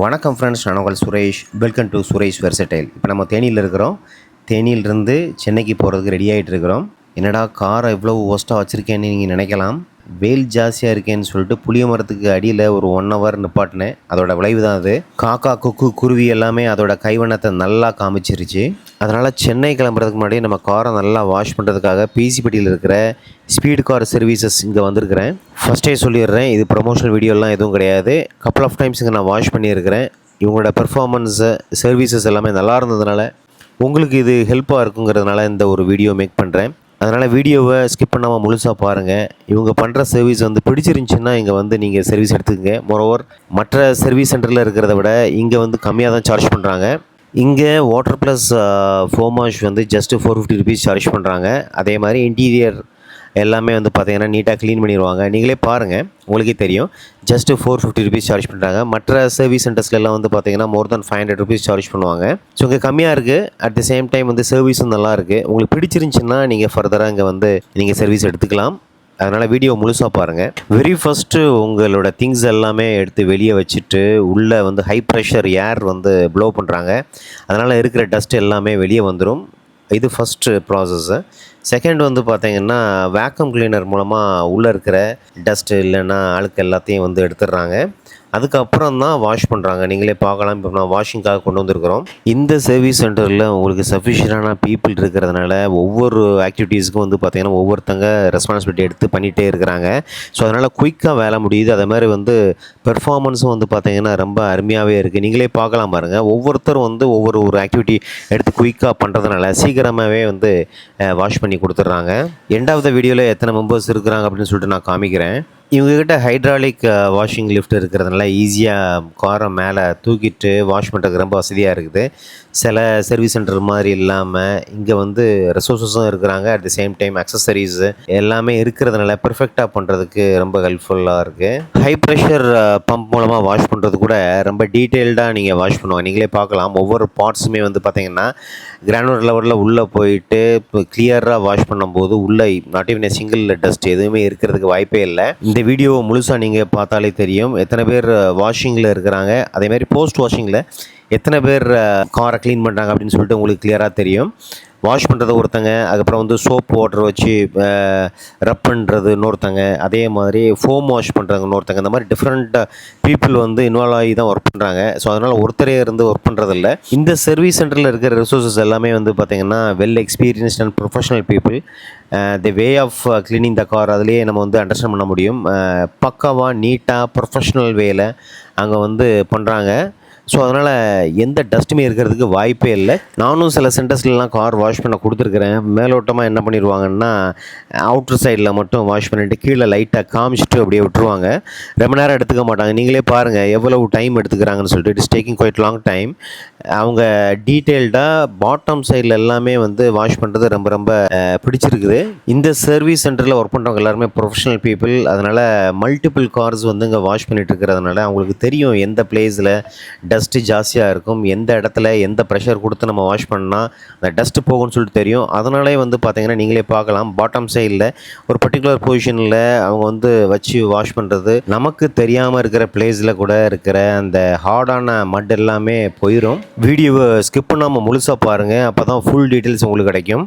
வணக்கம் ஃப்ரெண்ட்ஸ், நான் உங்கள் Suresh. Welcome to Suresh versatile. இப்போ நம்ம தேனியில் இருக்கிறோம். தேனியிலிருந்து சென்னைக்கு போகிறதுக்கு ரெடி ஆகிட்டு இருக்கிறோம். என்னடா காரை இவ்வளோ ஒஸ்ட்டாக வச்சுருக்கேன்னு நீங்கள் நினைக்கலாம். வெயில் ஜாஸ்தியாக இருக்கேன்னு சொல்லிட்டு புளிய மரத்துக்கு அடியில் ஒரு 1 hour நிப்பாட்டினேன். அதோட விளைவு தான் அது. காக்கா, கொக்கு, குருவி எல்லாமே அதோட கைவண்ணத்தை நல்லா காமிச்சிருச்சு. அதனால் சென்னை கிளம்புறதுக்கு முன்னாடி நம்ம காரை நல்லா வாஷ் பண்ணுறதுக்காக பிசிபட்டியில் இருக்கிற ஸ்பீட் கார் சர்வீசஸ் இங்கே வந்திருக்கிறேன். ஃபஸ்ட்டே சொல்லிடுறேன், இது ப்ரொமோஷனல் வீடியோலாம் எதுவும் கிடையாது. கப்பல் ஆஃப் டைம்ஸ் இங்கே நான் வாஷ் பண்ணியிருக்கிறேன். இவங்களோட பெர்ஃபார்மன்ஸு, சர்வீசஸ் எல்லாமே நல்லா இருந்ததுனால உங்களுக்கு இது ஹெல்ப்பாக இருக்குங்கிறதுனால இந்த ஒரு வீடியோ மேக் பண்ணுறேன். அதனால் வீடியோவை ஸ்கிப் பண்ணாமல் முழுசாக பாருங்கள். இவங்க பண்ணுற சர்வீஸ் பிடிச்சிருந்துச்சின்னா இங்கே நீங்கள் சர்வீஸ் எடுத்துக்கங்க. மோரோவர் மற்ற சர்வீஸ் சென்டரில் இருக்கிறத விட இங்கே கம்மியாக தான் சார்ஜ் பண்ணுறாங்க. இங்கே water plus foam wash just 450 rupees charge பண்ணுறாங்க. அதே மாதிரி இன்டீரியர் எல்லாமே பார்த்தீங்கன்னா நீட்டாக க்ளீன் பண்ணிடுவாங்க. நீங்களே பாருங்கள், உங்களுக்கே தெரியும். ஜஸ்ட்டு 450 rupees சார்ஜ் பண்ணுறாங்க. மற்ற சர்வீஸ் சென்டர்ஸ்லாம் பார்த்தீங்கன்னா more than 500 rupees சார்ஜ் பண்ணுவாங்க. ஸோ இங்கே கம்மியாக இருக்குது. அட் த சேம் டைம் சர்வீஸும் நல்லா இருக்குது. உங்களுக்கு பிடிச்சிருந்துச்சின்னா நீங்கள் ஃபர்தராக இங்கே நீங்கள் சர்வீஸ் எடுத்துக்கலாம். அதனால் வீடியோ முழுசாக பாருங்கள். வெரி ஃபஸ்ட்டு உங்களோட திங்ஸ் எல்லாமே எடுத்து வெளியே வச்சுட்டு உள்ளே ஹை ப்ரெஷர் ஏர் ப்ளோ பண்ணுறாங்க. அதனால் இருக்கிற டஸ்ட் எல்லாமே வெளியே வந்துடும். இது ஃபஸ்ட்டு ப்ராசஸ்ஸு. செகண்ட் பார்த்தீங்கன்னா வேக்யூம் கிளீனர் மூலமாக உள்ளே இருக்கிற டஸ்ட்டு இல்லைன்னா அழுக்கு எல்லாத்தையும் எடுத்துடுறாங்க. அதுக்கப்புறம் தான் வாஷ் பண்ணுறாங்க. நீங்களே பார்க்கலாம். இப்போ நான் வாஷிங்காக கொண்டு வந்திருக்கிறோம். இந்த சர்வீஸ் சென்டரில் உங்களுக்கு சஃபிஷியண்டான பீப்புள் இருக்கிறதுனால ஒவ்வொரு ஆக்டிவிட்டீஸுக்கும் பார்த்தீங்கன்னா ஒவ்வொருத்தங்க ரெஸ்பான்சிபிலிட்டி எடுத்து பண்ணிகிட்டே இருக்கிறாங்க. ஸோ அதனால் குயிக்காக வேலை முடியுது. அதே மாதிரி பெர்ஃபார்மன்ஸும் பார்த்தீங்கன்னா ரொம்ப அருமையாகவே இருக்குது. நீங்களே பார்க்கலாம் பாருங்கள். ஒவ்வொருத்தரும் ஒவ்வொரு ஆக்டிவிட்டி எடுத்து குயிக்காக பண்ணுறதுனால சீக்கிரமாகவே வாஷ் பண்ணி கொடுத்துட்றாங்க. எண்டாவது வீடியோவில் எத்தனை மெம்பர்ஸ் இருக்கிறாங்க அப்படின்னு சொல்லிட்டு நான் காமிக்கிறேன். இவங்ககிட்ட ஹைட்ராலிக் வாஷிங் லிஃப்ட் இருக்கிறதுனால ஈஸியாக காரை மேலே தூக்கிட்டு வாஷ் பண்ணுறதுக்கு ரொம்ப வசதியாக இருக்குது. சில சர்வீஸ் சென்டர் மாதிரி இல்லாமல் இங்கே ரிசோர்ஸஸும் இருக்கிறாங்க. At the same time accessories எல்லாமே இருக்கிறதுனால பெர்ஃபெக்டாக பண்ணுறதுக்கு ரொம்ப ஹெல்ப்ஃபுல்லாக இருக்குது. ஹை ப்ரெஷர் பம்ப் மூலமாக வாஷ் பண்ணுறது கூட ரொம்ப டீட்டெயில்டாக நீங்கள் வாஷ் பண்ணுவாங்க. நீங்களே பார்க்கலாம். ஒவ்வொரு பார்ட்ஸுமே பார்த்தீங்கன்னா கிரானுலர் லெவலில் உள்ளே போயிட்டு இப்போ கிளியராக வாஷ் பண்ணும்போது உள்ளே நாட் ஈவன் சிங்கிள் டஸ்ட் எதுவுமே இருக்கிறதுக்கு வாய்ப்பே இல்லை. இந்த வீடியோவை முழுசாக நீங்கள் பார்த்தாலே தெரியும் எத்தனை பேர் வாஷிங்கில் இருக்கிறாங்க. அதேமாதிரி போஸ்ட் வாஷிங்கில் எத்தனை பேர் காரை க்ளீன் பண்ணுறாங்க அப்படின்னு சொல்லிட்டு உங்களுக்கு கிளியராக தெரியும். வாஷ் பண்ணுறது ஒருத்தங்க, அதுக்கப்புறம் சோப் வாட்டர் வச்சு ரப் பண்ணுறது இன்னொருத்தங்க, அதே மாதிரி ஃபோம் வாஷ் பண்ணுறாங்க இன்னொருத்தங்க. இந்த மாதிரி டிஃப்ரெண்ட் பீப்புள் இன்வால்வ் ஆகி தான் ஒர்க் பண்ணுறாங்க. ஸோ அதனால் ஒருத்தரே ஒர்க் பண்ணுறதில்ல. இந்த சர்வீஸ் சென்டரில் இருக்கிற ரிசோர்ஸஸ் எல்லாமே பார்த்திங்கன்னா well experienced and professional people. The way of cleaning the car அதிலே நம்ம அண்டர்ஸ்டாண்ட் பண்ண முடியும். பக்காவாக நீட்டாக ப்ரொஃபஷ்னல் வேல அங்கே பண்ணுறாங்க. ஸோ அதனால் எந்த டஸ்ட்டுமே இருக்கிறதுக்கு வாய்ப்பே இல்லை. நானும் சில சென்டர்ஸ்லாம் கார் வாஷ் பண்ண கொடுத்துருக்குறேன். மேலோட்டமாக என்ன பண்ணிடுவாங்கன்னா அவுட்ரு சைடில் மட்டும் வாஷ் பண்ணிவிட்டு கீழே லைட்டாக காமிச்சிட்டு அப்படியே விட்டுருவாங்க. ரொம்ப நேரம் எடுத்துக்க மாட்டாங்க. நீங்களே பாருங்கள் எவ்வளவு டைம் எடுத்துக்கிறாங்கன்னு சொல்லிட்டு. It is taking quite long time. அவங்க டீட்டெயில்டாக பாட்டம் சைடில் எல்லாமே வாஷ் பண்ணுறது ரொம்ப ரொம்ப பிடிச்சிருக்குது. இந்த சர்வீஸ் சென்டரில் ஒர்க் பண்ணுறவங்க எல்லாருமே ப்ரொஃபஷனல் பீப்புள். அதனால் மல்டிபிள் கார்ஸ் இங்கே வாஷ் பண்ணிட்டு இருக்கிறதுனால அவங்களுக்கு தெரியும் எந்த பிளேஸில் டஸ்ட்டு ஜாஸ்தியாக இருக்கும், எந்த இடத்துல எந்த ப்ரெஷர் கொடுத்து நம்ம வாஷ் பண்ணால் அந்த டஸ்ட்டு போகும்னு சொல்லிட்டு தெரியும். அதனாலே பார்த்தீங்கன்னா நீங்களே பார்க்கலாம் பாட்டம் சைடில் ஒரு பர்டிகுலர் பொசிஷனில் அவங்க வச்சு வாஷ் பண்ணுறது நமக்கு தெரியாமல் இருக்கிற பிளேஸில் கூட இருக்கிற அந்த ஹார்டான மட் எல்லாமே போயிடும். வீடியோவை ஸ்கிப் பண்ணாமல் முழுசாக பாருங்கள். அப்போ தான் ஃபுல் டீட்டெயில்ஸ் உங்களுக்கு கிடைக்கும்.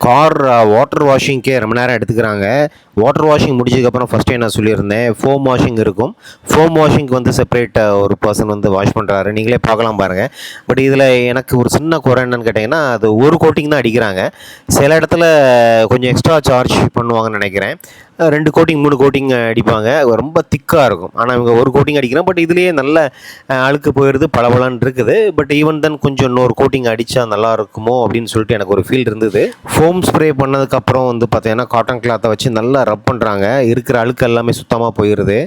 கார் வாட்டர் வாஷிங்க்கே ரொம்ப நேரம் எடுத்துக்கிறாங்க. வாட்டர் வாஷிங் முடிச்சதுக்கப்புறம் ஃபஸ்ட்டே நான் சொல்லியிருந்தேன், ஃபோம் வாஷிங் இருக்கும். ஃபோம் வாஷிங்க்கு வந்து செப்பரேட் ஒரு பர்சன் வந்து வாஷ் பண்ணுறாரு. நீங்களே பார்க்கலாம் பாருங்கள். பட் இதில் எனக்கு ஒரு சின்ன குறை என்னன்னு கேட்டிங்கன்னா, அது ஒரு கோட்டிங் தான் அடிக்கிறாங்க. சில இடத்துல கொஞ்சம் எக்ஸ்ட்ரா சார்ஜ் பண்ணுவாங்கன்னு நினைக்கிறேன். 2 கோட்டிங் 3 கோட்டிங் அடிப்பாங்க. ரொம்ப திக்காக இருக்கும். ஆனால் இவங்க ஒரு கோட்டிங் அடிக்கிறோம். பட் இதுலேயே நல்ல அழுக்கு போயிடுது, பளபளன்னு இருக்குது. பட் ஈவன் தென் கொஞ்சம் இன்னொரு கோட்டிங் அடித்தா நல்லா இருக்குமோ அப்படின்னு சொல்லிட்டு எனக்கு ஒரு ஃபீல் இருந்தது. ஃபோம் ஸ்ப்ரே பண்ணதுக்கப்புறம் வந்து பார்த்தீங்கன்னா காட்டன் கிளாத்தை வச்சு நல்லா ரப் பண்ணுறாங்க. இருக்கிற அழுக்கு எல்லாமே சுத்தமாக போயிடுது.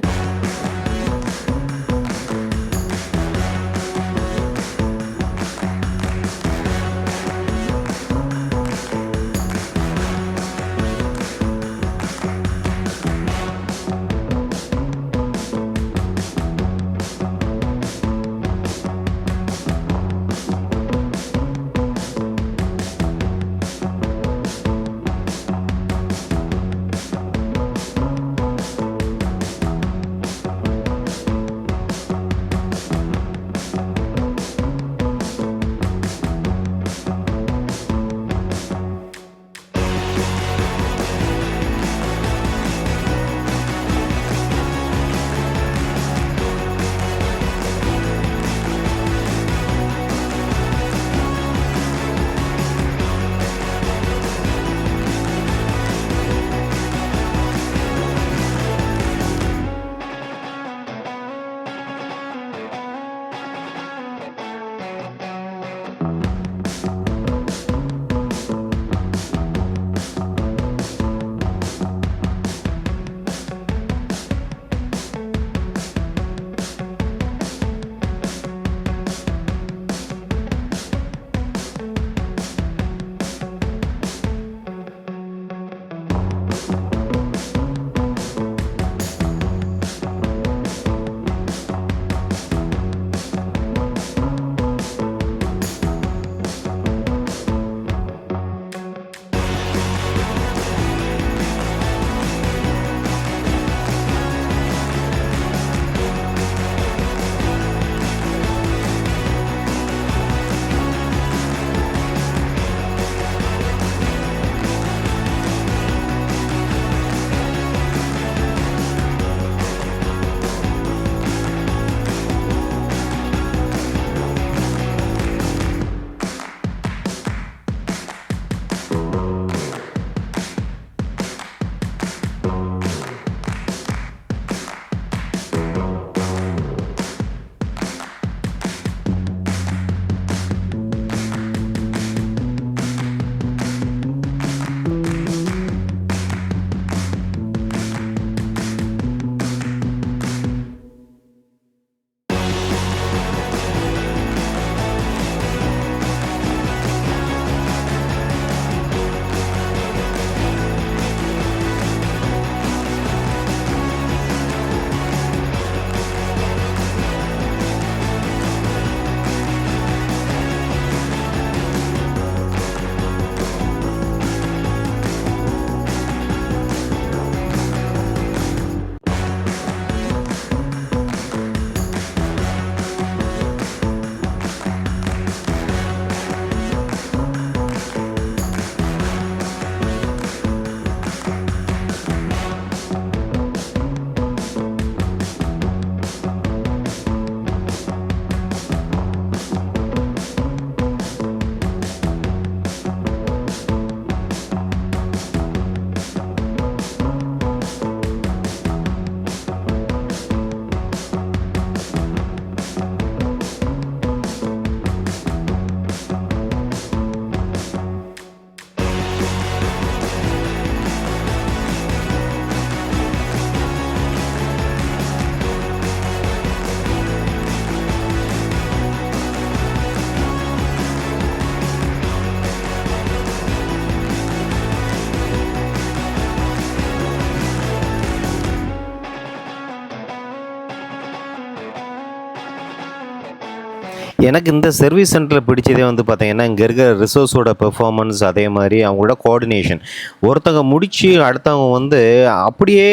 எனக்கு இந்த சர்வீஸ் சென்டரில் பிடிச்சதே வந்து பார்த்தீங்கன்னா, இங்கே இருக்கிற ரிசோர்ஸோட பெர்ஃபார்மன்ஸ், அதே மாதிரி அவங்களோட கோஆர்டினேஷன். ஒருத்தவங்க முடிச்சு அடுத்தவங்க வந்து அப்படியே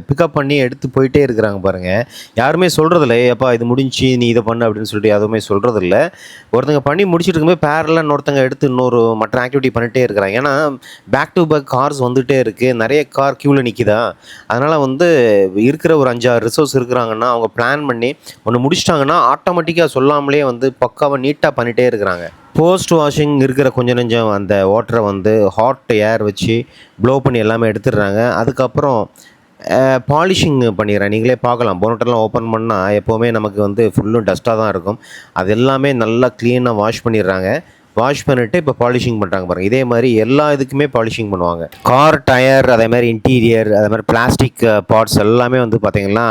பிக்கப் பண்ணி எடுத்து போயிட்டே இருக்கிறாங்க பாருங்க. யாருமே சொல்றதில்ல, "ஏப்பா இது முடிஞ்சுச்சு, நீ இதை பண்ணு" அப்படின்னு சொல்லிட்டு எதுவுமே சொல்றதில்ல. ஒருத்தங்க பண்ணி முடிச்சுட்டு இருக்கும்போது பேரலா இன்னொருத்தங்க எடுத்து இன்னொரு மற்ற ஆக்டிவிட்டி பண்ணிட்டே இருக்கிறாங்க. ஏன்னா, பேக் டு பேக் கார்ஸ் வந்துட்டே இருக்கு. நெறைய கார் கியூல நிக்குதா, அதனால வந்து இருக்கிற ஒரு 5, 6 ரிசோர்ஸ் இருக்கிறாங்கன்னா, அவங்க பிளான் பண்ணி ஒண்ணு முடிச்சுட்டாங்கன்னா, ஆட்டோமேட்டிக்கா சொல்லாமலே வந்து பக்காவா நீட்டா பண்ணிட்டே இருக்கிறாங்க. போஸ்ட் வாஷிங் இருக்கிற கொஞ்சம் நெஞ்சம் அந்த வாட்டர வந்து ஹாட் ஏர் வச்சு ப்ளோ பண்ணி எல்லாமே எடுத்துடுறாங்க. அதுக்கப்புறம் பாலிஷிங் பண்ணிடுறேன். நீங்களே பார்க்கலாம். போனட்டெல்லாம் ஓப்பன் பண்ணா எப்போவுமே நமக்கு வந்து ஃபுல்லும் டஸ்ட்டா தான் இருக்கும். அது எல்லாமே நல்லா கிளீனா வாஷ் பண்ணிடுறாங்க. வாஷ் பண்ணிட்டு இப்போ பாலிஷிங் பண்ணுறாங்க பாருங்க. இதே மாதிரி எல்லா இதுக்குமே பாலிஷிங் பண்ணுவாங்க. கார் டயர், அதே மாதிரி இன்டீரியர், அதே மாதிரி பிளாஸ்டிக் பார்ட்ஸ் எல்லாமே வந்து பார்த்தீங்கன்னா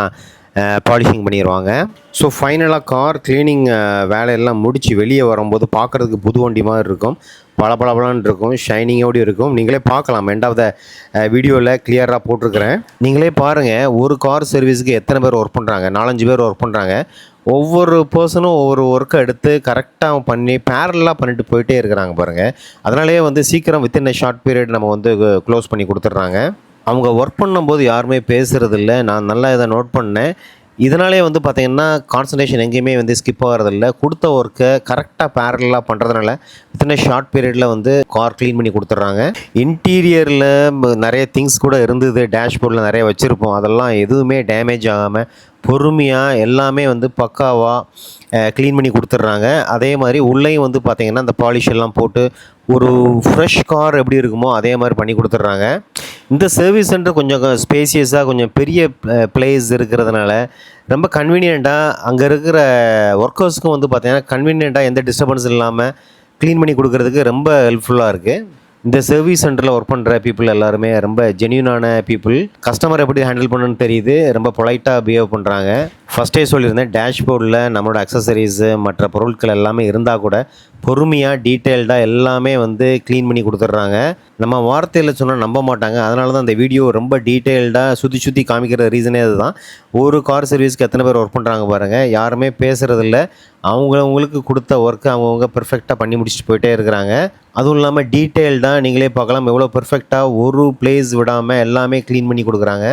பாலிஷிங் பண்ணிடுவாங்க. ஸோ ஃபைனலாக கார் கிளீனிங் வேலையெல்லாம் முடித்து வெளியே வரும்போது பார்க்குறதுக்கு புது வண்டி மாதிரி இருக்கும். பளபளபளன்னு இருக்கும், ஷைனிங்கோடு இருக்கும். நீங்களே பார்க்கலாம். எண்ட் ஆஃப் த வீடியோவில் கிளியராக போட்டிருக்கிறேன். நீங்களே பாருங்கள், ஒரு கார் சர்வீஸுக்கு எத்தனை பேர் ஒர்க் பண்ணுறாங்க. 4, 5 பேர் ஒர்க் பண்ணுறாங்க. ஒவ்வொரு பர்சனும் ஒவ்வொரு ஒர்க்கை எடுத்து கரெக்டாக பண்ணி பேரலாக பண்ணிட்டு போயிட்டே இருக்கிறாங்க பாருங்கள். அதனாலேயே வந்து சீக்கிரம் வித்தின் எ ஷார்ட் பீரியட் நம்ம வந்து க்ளோஸ் பண்ணி கொடுத்துட்றாங்க. அவங்க ஒர்க் பண்ணும்போது யாருமே பேசுகிறதில்ல. நான் நல்லா இதை நோட் பண்ணேன். இதனாலே வந்து பார்த்தீங்கன்னா, கான்சன்ட்ரேஷன் எங்கேயுமே வந்து ஸ்கிப் ஆகிறதில்ல. கொடுத்த ஒர்க்கை கரெக்டாக பேரலாக பண்ணுறதுனால வித்தின் ஷார்ட் பீரியடில் வந்து கார் க்ளீன் பண்ணி கொடுத்துட்றாங்க. இன்டீரியரில் நிறைய திங்ஸ் கூட இருந்தது. டேஷ்போர்டில் நிறைய வச்சுருப்போம். அதெல்லாம் எதுவுமே டேமேஜ் ஆகாமல் பொறுமையாக எல்லாமே வந்து பக்காவாக க்ளீன் பண்ணி கொடுத்துட்றாங்க. அதே மாதிரி உள்ளேயும் வந்து பார்த்திங்கன்னா, அந்த பாலிஷ் எல்லாம் போட்டு ஒரு ஃப்ரெஷ் கார் எப்படி இருக்குமோ அதே மாதிரி பண்ணி கொடுத்துட்றாங்க. இந்த சர்வீஸ் சென்டர் கொஞ்சம் ஸ்பேசியஸாக கொஞ்சம் பெரிய பிளேஸ் இருக்கிறதுனால ரொம்ப கன்வீனியண்ட்டாக அங்கே இருக்கிற ஒர்க்கர்ஸ்க்கும் வந்து பார்த்திங்கன்னா கன்வீனியண்ட்டாக எந்த டிஸ்டர்பன்ஸ் இல்லாமல் க்ளீன் பண்ணி கொடுக்குறதுக்கு ரொம்ப ஹெல்ப்ஃபுல்லாக இருக்குது. இந்த சர்வீஸ் சென்டரில் ஒர்க் பண்ணுற பீப்புள் எல்லாருமே ரொம்ப ஜென்யூனான பீப்புள். கஸ்டமர் எப்படி ஹேண்டில் பண்ணணும்னு தெரியுது. ரொம்ப பொலைட்டாக பிஹேவ் பண்ணுறாங்க. ஃபஸ்ட்டே சொல்லியிருந்தேன், டேஷ்போர்டில் நம்மளோட அக்சசரிஸு மற்ற பொருட்கள் எல்லாமே இருந்தால் கூட பொறுமையாக டீட்டெயில்டாக எல்லாமே வந்து க்ளீன் பண்ணி கொடுத்துட்றாங்க. நம்ம வார்த்தையில் சொன்னால் நம்ப மாட்டாங்க. அதனால தான் இந்த வீடியோ ரொம்ப டீட்டெயில்டாக சுற்றி காமிக்கிற ரீசனே அதுதான். ஒரு கார் சர்வீஸ்க்கு எத்தனை பேர் ஒர்க் பண்ணுறாங்க பாருங்கள். யாருமே பேசுகிறதில்ல. அவங்கவுங்களுக்கு கொடுத்த ஒர்க்கு அவங்கவுங்க பெர்ஃபெக்டாக பண்ணி முடிச்சுட்டு போயிட்டே இருக்கிறாங்க. அதுவும் இல்லாமல் டீட்டெயில்டாக நீங்களே பார்க்கலாம் எவ்வளோ பெர்ஃபெக்டாக ஒரு பிளேஸ் விடாமல் எல்லாமே க்ளீன் பண்ணி கொடுக்குறாங்க.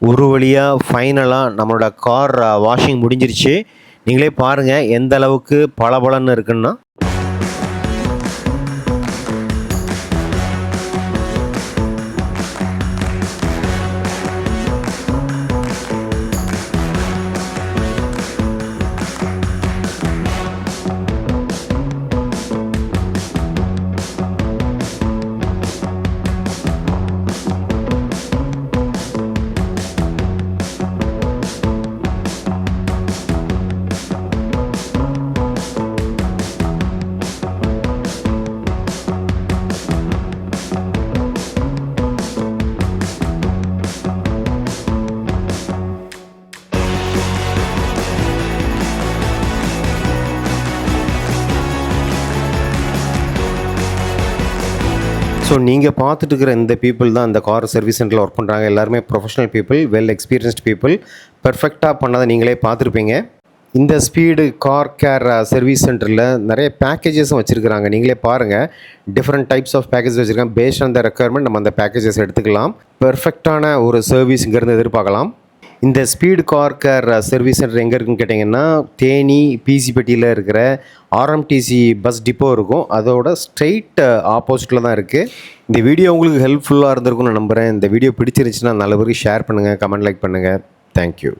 ஒரு வழியாக ஃபைனலாக நம்மளோட கார் வாஷிங் முடிஞ்சிருச்சு. நீங்களே பாருங்கள் எந்த அளவுக்கு பளபளன்னு இருக்குன்னா. ஸோ நீங்கள் பார்த்துட்டு இருக்கிற இந்த பீப்புள் தான் இந்த கார் சர்வீஸ் சென்டரில் ஒர்க் பண்ணுறாங்க. எல்லாருமே professional people, well experienced people. பெர்ஃபெக்டாக பண்ணதை நீங்களே பார்த்துருப்பீங்க. இந்த ஸ்பீடு கார் கேர் சர்வீஸ் சென்டரில் நிறைய பேக்கேஜஸும் வச்சுருக்கிறாங்க. நீங்களே பாருங்கள், டிஃப்ரெண்ட் டைப்ஸ் ஆஃப் பேக்கேஜஸ் வச்சுருக்காங்க. பேஸ்ட் ஆன் த ரெக்குயர்மெண்ட் நம்ம அந்த பேக்கேஜஸ் எடுத்துக்கலாம். பெர்ஃபெக்டான ஒரு சர்வீஸ் இங்கேருந்து எதிர்பார்க்கலாம். இந்த speed car care service centre எங்கே இருக்குன்னு கேட்டிங்கன்னா, தேனி பிசிப்பட்டியில் இருக்கிற ஆர்எம்டிசி பஸ் டிப்போ இருக்கும். அதோட ஸ்ட்ரெயிட் ஆப்போசிட்டில் தான் இருக்குது. இந்த வீடியோ உங்களுக்கு ஹெல்ப்ஃபுல்லாக இருந்திருக்கும்னு நம்புகிறேன். இந்த வீடியோ பிடிச்சிருந்துச்சுன்னா நல்ல பேருக்கு ஷேர் பண்ணுங்கள், கமெண்ட் லைக் பண்ணுங்கள். தேங்க்யூ.